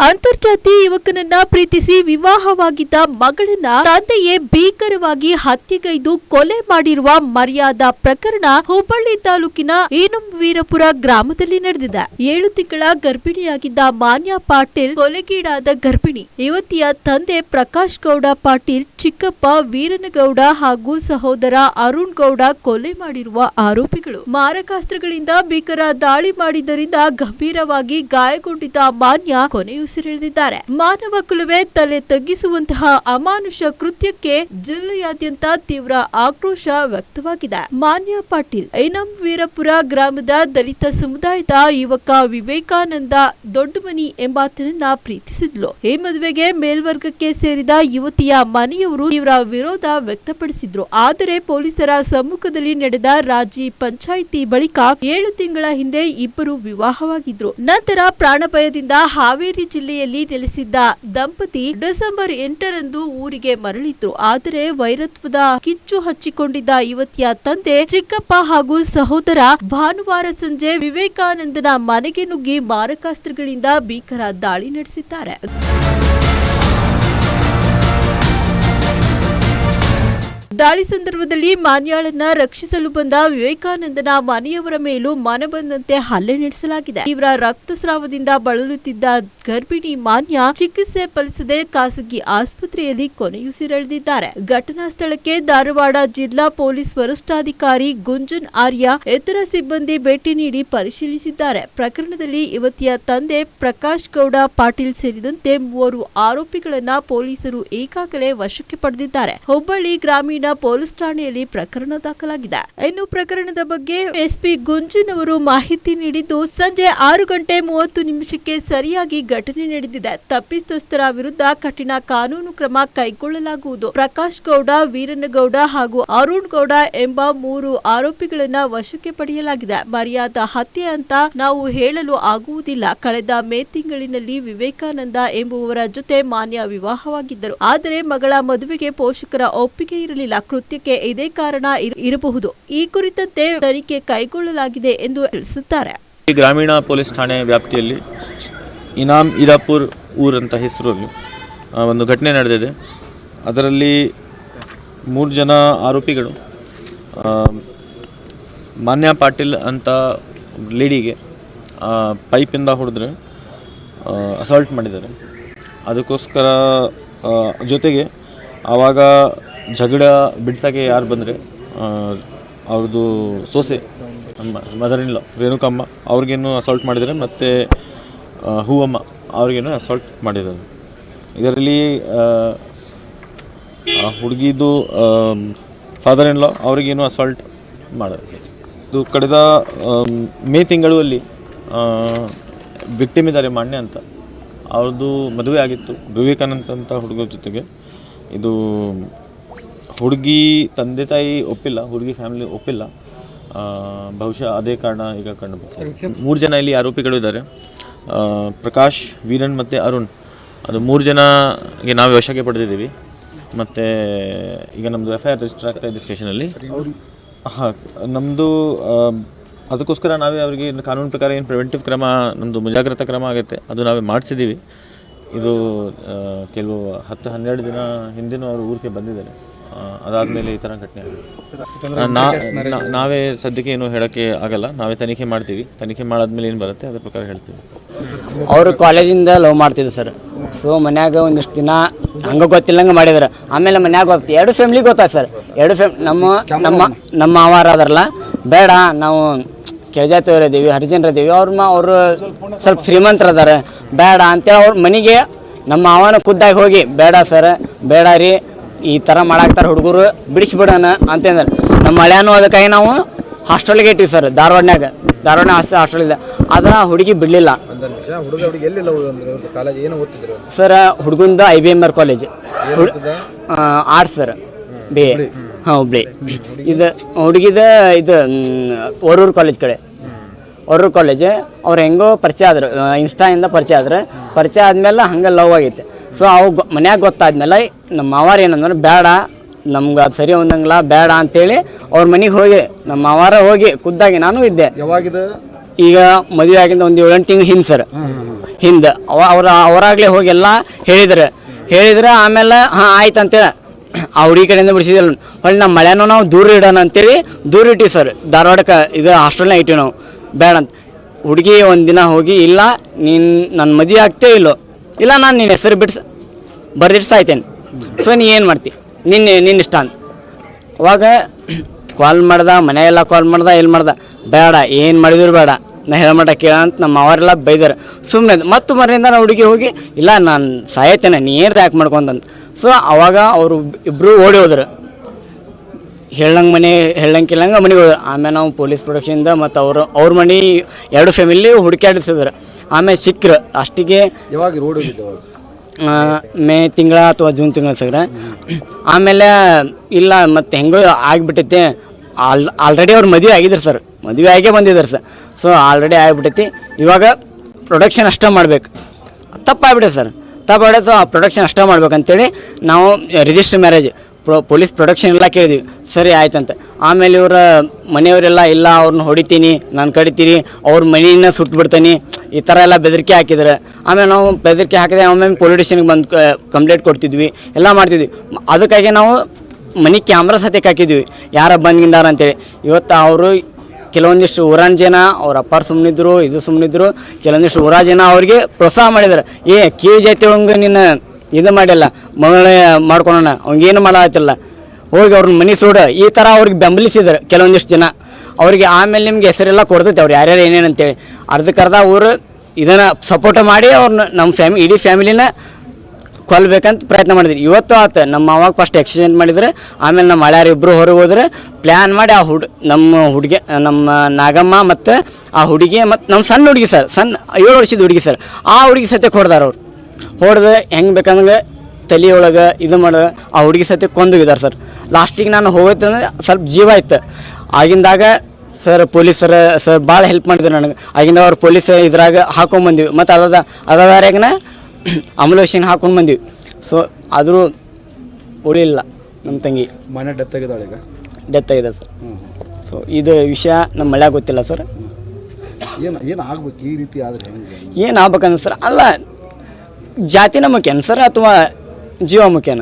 ಅಂತರ್ಜಾತಿ ಯುವಕನನ್ನ ಪ್ರೀತಿಸಿ ವಿವಾಹವಾಗಿದ್ದ ಮಗಳನ್ನ ತಂದೆಯೇ ಭೀಕರವಾಗಿ ಹತ್ಯೆಗೈದು ಕೊಲೆ ಮಾಡಿರುವ ಮರ್ಯಾದಾ ಪ್ರಕರಣ ಹುಬ್ಬಳ್ಳಿ ತಾಲೂಕಿನ ಈನಂವೀರಪುರ ಗ್ರಾಮದಲ್ಲಿ ನಡೆದಿದೆ. 7 ತಿಂಗಳ ಗರ್ಭಿಣಿಯಾಗಿದ್ದ ಮಾನ್ಯ ಪಾಟೀಲ್ ಕೊಲೆಗೀಡಾದ ಗರ್ಭಿಣಿ ಯುವತಿಯ ತಂದೆ ಪ್ರಕಾಶ್ ಗೌಡ ಪಾಟೀಲ್, ಚಿಕ್ಕಪ್ಪ ವೀರನಗೌಡ ಹಾಗೂ ಸಹೋದರ ಅರುಣ್ ಗೌಡ ಕೊಲೆ ಮಾಡಿರುವ ಆರೋಪಿಗಳು. ಮಾರಕಾಸ್ತ್ರಗಳಿಂದ ಭೀಕರ ದಾಳಿ ಮಾಡಿದ್ದರಿಂದ ಗಂಭೀರವಾಗಿ ಗಾಯಗೊಂಡಿದ್ದ ಮಾನ್ಯ ಕೊನೆಯುಸಿರೆಳೆದಿದ್ದಾರೆ. ಮಾನವ ಕುಲವೇ ತಲೆ ತಗ್ಗಿಸುವಂತಹ ಅಮಾನುಷ ಕೃತ್ಯಕ್ಕೆ ಜಿಲ್ಲೆಯಾದ್ಯಂತ ತೀವ್ರ ಆಕ್ರೋಶ ವ್ಯಕ್ತವಾಗಿದೆ. ಮಾನ್ಯ ಪಾಟೀಲ್ ಈನಂವೀರಪುರ ಗ್ರಾಮದ ದಲಿತ ಸಮುದಾಯದ ಯುವಕ ವಿವೇಕಾನಂದ ದೊಡ್ಡಮನಿ ಎಂಬಾತನನ್ನ ಪ್ರೀತಿಸಿದ್ಲು. ಈ ಮದುವೆಗೆ ಮೇಲ್ವರ್ಗಕ್ಕೆ ಸೇರಿದ ಯುವತಿಯ ಮನೆಯವರು ತೀವ್ರ ವಿರೋಧ ವ್ಯಕ್ತಪಡಿಸಿದ್ರು. ಆದರೆ ಪೊಲೀಸರ ಸಮ್ಮುಖದಲ್ಲಿ ನಡೆದ ರಾಜಿ ಪಂಚಾಯಿತಿ ಬಳಿಕ 7 ತಿಂಗಳ ಹಿಂದೆ ಇಬ್ಬರು ವಿವಾಹವಾಗಿದ್ರು. ನಂತರ ಪ್ರಾಣಭಯದಿಂದ ಹಾವೇರಿ ಜಿಲ್ಲೆಯಲ್ಲಿ ನೆಲೆಸಿದ್ದ ದಂಪತಿ ಡಿಸೆಂಬರ್ 8ರಂದು ಊರಿಗೆ ಮರಳಿದ್ರು. ಆದರೆ ವೈರತ್ವದ ಕಿಚ್ಚು ಹಚ್ಚಿಕೊಂಡಿದ್ದ ಯುವತಿಯ ತಂದೆ, ಚಿಕ್ಕಪ್ಪ ಹಾಗೂ ಸಹೋದರ ಭಾನುವಾರ ಸಂಜೆ ವಿವೇಕಾನಂದನ ಮನೆಗೆ ನುಗ್ಗಿ ಮಾರಕಾಸ್ತ್ರಗಳಿಂದ ಭೀಕರ ದಾಳಿ ನಡೆಸಿದ್ದಾರೆ. ದಾಳಿ ಸಂದರ್ಭದಲ್ಲಿ ಮಾನ್ಯಾಳನ್ನ ರಕ್ಷಿಸಲು ಬಂದ ವಿವೇಕಾನಂದನ ಮನೆಯವರ ಮೇಲೂ ಮನಬಂದಂತೆ ಹಲ್ಲೆ ನಡೆಸಲಾಗಿದೆ. ತೀವ್ರ ರಕ್ತಸ್ರಾವದಿಂದ ಬಳಲುತ್ತಿದ್ದ ಗರ್ಭಿಣಿ ಮಾನ್ಯ ಚಿಕಿತ್ಸೆ ಫಲಿಸದೆ ಖಾಸಗಿ ಆಸ್ಪತ್ರೆಯಲ್ಲಿ ಕೊನೆಯುಸಿರೆಳೆದಿದ್ದಾರೆ. ಘಟನಾ ಸ್ಥಳಕ್ಕೆ ಧಾರವಾಡ ಜಿಲ್ಲಾ ಪೊಲೀಸ್ ವರಿಷ್ಠಾಧಿಕಾರಿ ಗುಂಜನ್ ಆರ್ಯ ಇತರ ಸಿಬ್ಬಂದಿ ಭೇಟಿ ನೀಡಿ ಪರಿಶೀಲಿಸಿದ್ದಾರೆ. ಪ್ರಕರಣದಲ್ಲಿ ಯುವತಿಯ ತಂದೆ ಪ್ರಕಾಶ್ ಗೌಡ ಪಾಟೀಲ್ ಸೇರಿದಂತೆ 3 ಆರೋಪಿಗಳನ್ನ ಪೊಲೀಸರು ಈಗಾಗಲೇ ವಶಕ್ಕೆ ಪಡೆದಿದ್ದಾರೆ. ಹುಬ್ಬಳ್ಳಿ ಗ್ರಾಮೀಣ ಪೊಲೀಸ್ ಠಾಣೆಯಲ್ಲಿ ಪ್ರಕರಣ ದಾಖಲಾಗಿದೆ. ಇನ್ನು ಪ್ರಕರಣದ ಬಗ್ಗೆ ಎಸ್ಪಿ ಗುಂಜನ್ ಅವರು ಮಾಹಿತಿ ನೀಡಿದ್ದು, ಸಂಜೆ 6:30 ಸರಿಯಾಗಿ ಘಟನೆ ನಡೆದಿದೆ. ತಪ್ಪಿತಸ್ಥರ ವಿರುದ್ಧ ಕಠಿಣ ಕಾನೂನು ಕ್ರಮ ಕೈಗೊಳ್ಳಲಾಗುವುದು. ಪ್ರಕಾಶ್ ಗೌಡ, ವೀರನಗೌಡ ಹಾಗೂ ಅರುಣ್ ಗೌಡ ಎಂಬ 3 ಆರೋಪಿಗಳನ್ನ ವಶಕ್ಕೆ ಪಡೆಯಲಾಗಿದೆ. ಮರ್ಯಾದಾ ಹತ್ಯೆ ಅಂತ ನಾವು ಹೇಳಲು ಆಗುವುದಿಲ್ಲ. ಕಳೆದ ಮೇ ತಿಂಗಳಿನಲ್ಲಿ ವಿವೇಕಾನಂದ ಎಂಬುವರ ಜೊತೆ ಮಾನ್ಯ ವಿವಾಹವಾಗಿದ್ದರು. ಆದರೆ ಮಗಳ ಮದುವೆಗೆ ಪೋಷಕರ ಒಪ್ಪಿಗೆ ಇರಲಿಲ್ಲ. ಕೃತ್ಯಕ್ಕೆ ಇದೇ ಕಾರಣ ಇರಬಹುದು. ಈ ಕುರಿತಂತೆ ತನಿಖೆ ಕೈಗೊಳ್ಳಲಾಗಿದೆ ಎಂದು ತಿಳಿಸುತ್ತಾರೆ. ಗ್ರಾಮೀಣ ಪೊಲೀಸ್ ಠಾಣೆ ವ್ಯಾಪ್ತಿಯಲ್ಲಿ ಈನಂವೀರಪುರ ಊರು ಅಂತ ಹೆಸರಲ್ಲಿ ಒಂದು ಘಟನೆ ನಡೆದಿದೆ. ಅದರಲ್ಲಿ 3 ಜನ ಆರೋಪಿಗಳು ಮಾನ್ಯ ಪಾಟೀಲ್ ಅಂತ ಲೇಡಿಗೆ ಪೈಪಿಂದ ಹೊಡೆದ್ರೆ ಅಸಾಲ್ಟ್ ಮಾಡಿದ್ದಾರೆ. ಅದಕ್ಕೋಸ್ಕರ ಜೊತೆಗೆ ಆವಾಗ ಜಗಳ ಬಿಡ್ಸೋಕ್ಕೆ ಯಾರು ಬಂದರೆ ಅವ್ರದ್ದು ಸೊಸೆ ಮದರ್ ಇನ್ ಲಾ ರೇಣುಕಮ್ಮ ಅವ್ರಿಗೇನು ಅಸಾಲ್ಟ್ ಮಾಡಿದ್ದಾರೆ ಮತ್ತು ಹೂವಮ್ಮ ಅವ್ರಿಗೇನು ಅಸಾಲ್ಟ್ ಮಾಡಿದ್ದಾರೆ. ಇದರಲ್ಲಿ ಹುಡುಗಿದು ಫಾದರ್ ಇನ್ ಲಾ ಅವ್ರಿಗೇನು ಅಸಾಲ್ಟ್ ಮಾಡಿದ್ದಾರೆ. ಇದು ಕಳೆದ ಮೇ ತಿಂಗಳಲ್ಲಿ ವಿಕ್ಟಿಮ್ ಇದ್ದಾರೆ ಮಾನ್ಯ ಅಂತ. ಅವ್ರದ್ದು ಮದುವೆ ಆಗಿತ್ತು ವಿವೇಕಾನಂದ ಅಂತ ಹುಡುಗರ ಜೊತೆಗೆ. ಇದು ಹುಡುಗಿ ತಂದೆ ತಾಯಿ ಒಪ್ಪಿಲ್ಲ, ಹುಡುಗಿ ಫ್ಯಾಮಿಲಿ ಒಪ್ಪಿಲ್ಲ. ಬಹುಶಃ ಅದೇ ಕಾರಣ ಈಗ ಕಂಡು ಬರ್ತಾರೆ. 3 ಜನ ಇಲ್ಲಿ ಆರೋಪಿಗಳು ಇದ್ದಾರೆ, ಪ್ರಕಾಶ್, ವೀರನ್ ಮತ್ತು ಅರುಣ್. ಅದು 3 ಜನಗೆ ನಾವು ವಶಕ್ಕೆ ಪಡೆದಿದ್ದೀವಿ. ಮತ್ತು ಈಗ ನಮ್ಮದು FIR ರಿಜಿಸ್ಟರ್ ಆಗ್ತಾ ಇದೆ ಸ್ಟೇಷನಲ್ಲಿ. ಹಾಂ, ನಮ್ಮದು ಅದಕ್ಕೋಸ್ಕರ ನಾವೇ ಅವರಿಗೆ ಕಾನೂನು ಪ್ರಕಾರ ಏನು ಪ್ರಿವೆಂಟಿವ್ ಕ್ರಮ, ನಮ್ಮದು ಮುಂಜಾಗ್ರತಾ ಕ್ರಮ ಆಗುತ್ತೆ, ಅದು ನಾವೇ ಮಾಡಿಸಿದ್ದೀವಿ. ಇದು ಕೆಲವು 10-12 ದಿನ ಹಿಂದಿನೂ ಅವರು ಊರಿಗೆ ಬಂದಿದ್ದಾರೆ. ಅದಾದಮೇಲೆ ಈ ಥರ ಘಟನೆ ಆಗಿದೆ. ನಾವೇ ಸದ್ಯಕ್ಕೆ ಏನು ಹೇಳೋಕ್ಕೆ ಆಗಲ್ಲ. ನಾವೇ ತನಿಖೆ ಮಾಡ್ತೀವಿ. ತನಿಖೆ ಮಾಡಾದ್ಮೇಲೆ ಏನು ಬರುತ್ತೆ ಅದ್ರ ಪ್ರಕಾರ ಹೇಳ್ತೀವಿ. ಅವರು ಕಾಲೇಜಿಂದ ಲವ್ ಮಾಡ್ತಿದ್ರು ಸರ್. ಸೊ ಮನ್ಯಾಗ ಒಂದಿಷ್ಟು ದಿನ ಹಂಗೆ ಗೊತ್ತಿಲ್ಲಂಗೆ ಮಾಡಿದ್ರು. ಆಮೇಲೆ ಮನ್ಯಾಗ ಗೊತ್ತು 2 ಫ್ಯಾಮಿಲಿ ಗೊತ್ತಾಯ್ತು ಸರ್. 2 ನಮ್ಮ ಮಾವಾರ ಅದರಲ್ಲ, ಬೇಡ ನಾವು ಕೆಳಜಾತಿಯವ್ರು ಇದ್ದೀವಿ, ಹರಿಜನರಿದ್ದೀವಿ, ಅವರು ಸ್ವಲ್ಪ ಶ್ರೀಮಂತರದಾರೆ, ಬೇಡ ಅಂತೇಳಿ ಅವ್ರ ಮನೆಗೆ ನಮ್ಮ ಮಾವನ ಖುದ್ದಾಗಿ ಹೋಗಿ, ಬೇಡ ಸರ್, ಬೇಡ ರೀ, ಈ ಥರ ಮಾಡಾಕ್ತಾರೆ ಹುಡುಗರು, ಬಿಡಿಸ್ಬಿಡೋಣ ಅಂತಂದ್ರೆ ನಮ್ಮ ಹಳ್ಯಾನು ಅದಕ್ಕಾಗಿ ನಾವು ಹಾಸ್ಟೆಲ್ಗೆ ಇಟ್ಟಿವಿ ಸರ್. ಧಾರವಾಡನಾಗ ಹಾಸ್ಟೆಲ್ ಇದೆ. ಅದನ್ನು ಹುಡುಗಿ ಬಿಡಲಿಲ್ಲ ಸರ್. ಹುಡುಗಂದು IBMR college arts sir, BA. ಹಾಂ, ಹುಬ್ಳಿ. ಇದು ಹುಡುಗಿದ ಇದು ವರೂರು ಕಾಲೇಜ್ ಕಡೆ, ವರೂರು ಕಾಲೇಜ್. ಅವ್ರು ಹೆಂಗೋ ಪರಿಚಯ ಆದ್ರು, ಇನ್ಸ್ಟಾಯಿಂದ ಪರಿಚಯ ಆದ್ಮೇಲೆ ಹಂಗೆ ಲವ್ ಆಗೈತೆ. ಸೊ ಅವು ಮನ್ಯಾಗ ಗೊತ್ತಾದ್ಮೇಲೆ ನಮ್ಮ ಮಾವಾರ ಏನಂದ್ರೆ, ಬೇಡ ನಮ್ಗೆ ಅದು ಸರಿ ಹೊಂದಂಗಿಲ್ಲ, ಬೇಡ ಅಂತೇಳಿ ಅವ್ರ ಮನೆಗೆ ಹೋಗಿ ನಮ್ಮ ಮಾವಾರ ಹೋಗಿ ಖುದ್ದಾಗಿ ನಾನು ಇದ್ದೆ. ಈಗ ಮದುವೆ ಆಗಿಂದ ಒಂದು 7-8 ತಿಂಗಳು ಹಿಂದೆ ಸರ್, ಹಿಂದೆ ಅವರಾಗಲೇ ಹೋಗಿ ಎಲ್ಲ ಹೇಳಿದ್ರೆ ಆಮೇಲೆ ಹಾಂ ಆಯ್ತು ಅಂತೇಳಿ ಆ ಹುಡುಗಿ ಕಡೆಯಿಂದ ಬಿಡಿಸಿದಿಲ್ಲ. ಹೊಳ್ಳಿ ನಮ್ಮ ಮಳೆನೂ ನಾವು ದೂರ ಇಡೋಣ ಅಂತೇಳಿ ದೂರ ಇಟ್ಟಿವಿ ಸರ್. ಧಾರವಾಡಕ್ಕೆ ಇದು ಹಾಸ್ಟೆಲ್ನಾಗ ಇಟ್ಟಿವಿ ನಾವು, ಬೇಡ ಅಂತ. ಹುಡುಗಿ ಒಂದು ದಿನ ಹೋಗಿ, ಇಲ್ಲ ನೀನು ನನ್ನ ಮದುವೆ ಆಗ್ತೇ ಇಲ್ಲ ನಾನು ನಿನ್ನ ಹೆಸರು ಬರ್ದಿಟ್ಟು ಸಾಯ್ತೇನೆ, ಸೊ ನೀ ಏನು ಮಾಡ್ತಿ, ನಿನ್ನ ಇಷ್ಟ ಅಂತ. ಅವಾಗ ಕಾಲ್ ಮಾಡ್ದೆ, ಮನೆಯೆಲ್ಲ ಕಾಲ್ ಮಾಡ್ದೆ, ಬೇಡ ಏನು ಮಾಡಿದ್ರು ಬೇಡ, ನಾ ಹೇಳಮಟ ಕೇಳ ಅಂತ ನಮ್ಮ ಅವರೆಲ್ಲ ಬೈದಾರೆ. ಸುಮ್ಮನೆ ಮತ್ತು ಮನೆಯಿಂದ ನಾವು ಹುಡುಗಿ ಹೋಗಿ, ಇಲ್ಲ ನಾನು ಸಾಯ್ತೇನೆ, ನೀ ಏನು ಯಾಕೆ ಮಾಡ್ಕೊಂತಂತ. ಸೊ ಅವಾಗ ಅವರು ಇಬ್ಬರು ಓಡಿ ಹೋದ್ರು, ಹೇಳಂಗೆ ಮನೆಗೆ ಹೋದ್ರು. ಆಮೇಲೆ ನಾವು ಪೊಲೀಸ್ ಪ್ರೊಟೆಕ್ಷನಿಂದ ಮತ್ತು ಅವ್ರ ಮನೆ 2 ಫ್ಯಾಮಿಲಿ ಹುಡುಕಾಡಿಸಿದ್ರು. ಆಮೇಲೆ ಸಿಕ್ಕರು. ಅಷ್ಟಿಗೆ ಯಾವಾಗ ರೋಡ್ ಹೋಗಿದ್ದು? ಮೇ ತಿಂಗಳ ಅಥವಾ ಜೂನ್ ತಿಂಗಳ ಸಗ್ರ. ಆಮೇಲೆ ಇಲ್ಲ ಮತ್ತು ಹೆಂಗೋ ಆಗಿಬಿಟ್ಟೈತೆ. ಆಲ್ರೆಡಿ ಅವ್ರು ಮದುವೆ ಆಗಿದ್ರು ಸರ್, ಮದುವೆ ಆಗೇ ಬಂದಿದ್ದಾರೆ ಸರ್. So already ಆಗಿಬಿಟ್ಟೈತಿ. ಇವಾಗ ಪ್ರೊಡಕ್ಷನ್ ಅಷ್ಟೇ ಮಾಡ್ಬೇಕು. ತಪ್ಪಾಗ್ಬಿಟ್ಟೆ ಸರ್, ತಪ್ಪಾಗ್ಬಿಟ್ಟೆ. ಪ್ರೊಡಕ್ಷನ್ ಅಷ್ಟೇ ಮಾಡ್ಬೇಕಂತೇಳಿ ನಾವು ರಿಜಿಸ್ಟರ್ ಮ್ಯಾರೇಜ್ ಪೊಲೀಸ್ ಪ್ರೊಟೆಕ್ಷನ್ ಎಲ್ಲ ಕೇಳಿದ್ವಿ. ಸರಿ ಆಯ್ತಂತ. ಆಮೇಲೆ ಇವರ ಮನೆಯವರೆಲ್ಲ, ಇಲ್ಲ ಅವ್ರನ್ನ ಹೊಡಿತೀನಿ, ನಾನು ಕಡಿತೀನಿ, ಅವ್ರ ಮನೆಯನ್ನ ಸುಟ್ಟು ಬಿಡ್ತೀನಿ, ಈ ಥರ ಎಲ್ಲ ಬೆದರಿಕೆ ಹಾಕಿದ್ರೆ. ಆಮೇಲೆ ನಾವು ಬೆದರಿಕೆ ಹಾಕಿದ್ರೆ ಆಮೇಲೆ ಪೊಲೀಸ್ ಸ್ಟೇಷನ್ಗೆ ಬಂದು ಕಂಪ್ಲೇಂಟ್ ಕೊಡ್ತಿದ್ವಿ, ಎಲ್ಲ ಮಾಡ್ತಿದ್ವಿ. ಅದಕ್ಕಾಗಿ ನಾವು ಮನೆ ಕ್ಯಾಮ್ರಾ ಸತ್ಯಕ್ಕೆ ಹಾಕಿದ್ವಿ, ಯಾರ ಬಂದ್ಗಿಂದಾರ ಅಂತೇಳಿ. ಇವತ್ತು ಅವರು ಕೆಲವೊಂದಿಷ್ಟು ಊರಾನ ಜನ, ಅವ್ರ ಅಪ್ಪಾರು ಸುಮ್ಮನಿದ್ರು, ಇದು ಸುಮ್ಮನಿದ್ರು. ಕೆಲವೊಂದಿಷ್ಟು ಊರ ಜನ ಅವ್ರಿಗೆ ಪ್ರೋತ್ಸಾಹ ಮಾಡಿದ್ದಾರೆ. ಕಿವಿ ಜೈತೆ ಹಂಗೆ ನಿನ್ನ ಇದು ಮಾಡಿಲ್ಲ, ಮಗಳೇ ಮಾಡ್ಕೊಳೋಣ, ಅವ್ಗೇನು ಮಾಡತ್ತಿಲ್ಲ, ಹೋಗಿ ಅವ್ರನ್ನ ಮನೆ ಸುಡು, ಈ ಥರ ಅವ್ರಿಗೆ ಬೆಂಬಲಿಸಿದ್ದಾರೆ ಕೆಲವೊಂದಿಷ್ಟು ಜನ ಅವ್ರಿಗೆ. ಆಮೇಲೆ ನಿಮ್ಗೆ ಹೆಸರೆಲ್ಲ ಕೊಡ್ತೈತೆ ಅವ್ರು ಯಾರ್ಯಾರು ಏನೇನು ಅಂತೇಳಿ. ಅರ್ಧಕ್ಕರ್ಧ ಅವರು ಇದನ್ನು ಸಪೋರ್ಟ್ ಮಾಡಿ ಅವ್ರನ್ನ ನಮ್ಮ ಇಡೀ ಫ್ಯಾಮಿಲಿನ ಕೊಲ್ಲಬೇಕಂತ ಪ್ರಯತ್ನ ಮಾಡಿದ್ರಿ. ಇವತ್ತು ಆತ ನಮ್ಮ ಅವಾಗ ಫಸ್ಟ್ ಎಕ್ಸ್ಚೇಂಜ್ ಮಾಡಿದ್ರೆ, ಆಮೇಲೆ ನಮ್ಮ ಹಳ್ಯಾರು ಇಬ್ಬರು ಹೊರಗೆ ಹೋದ್ರೆ ಪ್ಲ್ಯಾನ್ ಮಾಡಿ ನಮ್ಮ ನಾಗಮ್ಮ ಮತ್ತು ಆ ಹುಡುಗಿ ಮತ್ತು ನಮ್ಮ ಸಣ್ಣ ಹುಡುಗಿ ಸರ್, 7 ವರ್ಷದ ಹುಡುಗಿ ಸರ್, ಆ ಹುಡುಗಿ ಸತ್ಯಕ್ಕೆ ಹೊಡೆದಾರ ಅವ್ರು. ಹೊಡೆದು ಹೆಂಗೆ ಬೇಕಂದ್ರೆ ತಲೆಯೊಳಗೆ ಇದು ಮಾಡೋದು, ಆ ಹುಡುಗಿ ಸತ್ಯಕ್ಕೆ ಕೊಂದೋಗಿದ್ದಾರೆ ಸರ್. ಲಾಸ್ಟಿಗೆ ನಾನು ಹೋಗತ್ತಂದ್ರೆ ಸ್ವಲ್ಪ ಜೀವ ಇತ್ತು. ಆಗಿಂದಾಗ ಸರ್ ಪೊಲೀಸರ ಸರ್ ಭಾಳ ಹೆಲ್ಪ್ ಮಾಡಿದ್ರು ನನಗೆ. ಆಗಿಂದ ಅವ್ರು ಪೊಲೀಸ್ ಇದ್ರಾಗ ಹಾಕೊಂಡ್ಬಂದಿವಿ, ಮತ್ತು ಅದಾರ್ಯಾಗನ ಆಂಬುಲೆನ್ಸಿಗೆ ಹಾಕೊಂಡು ಬಂದಿವಿ. ಸೊ ಆದರೂ ಉಳಿಲಿಲ್ಲ ನಮ್ಮ ತಂಗಿ. ಮನೆ ಡೆತ್ ಆಗಿದ್ದಾಳೆ ಈಗ? ಡೆತ್ ಆಗಿದೆ ಸರ್. ಸೊ ಇದು ವಿಷಯ ನಮ್ಮ ಮಳ್ಯಾಗ ಗೊತ್ತಿಲ್ಲ ಸರ್. ಏನು ಆಗ್ಬೇಕು ಈ ರೀತಿ ಆದರೆ? ಏನು ಆಗ್ಬೇಕಂದ್ರೆ ಸರ್, ಅಲ್ಲ ಜಾತಿನ ಮುಖ್ಯನ ಸರ್ ಅಥವಾ ಜೀವ ಮುಖ್ಯನ?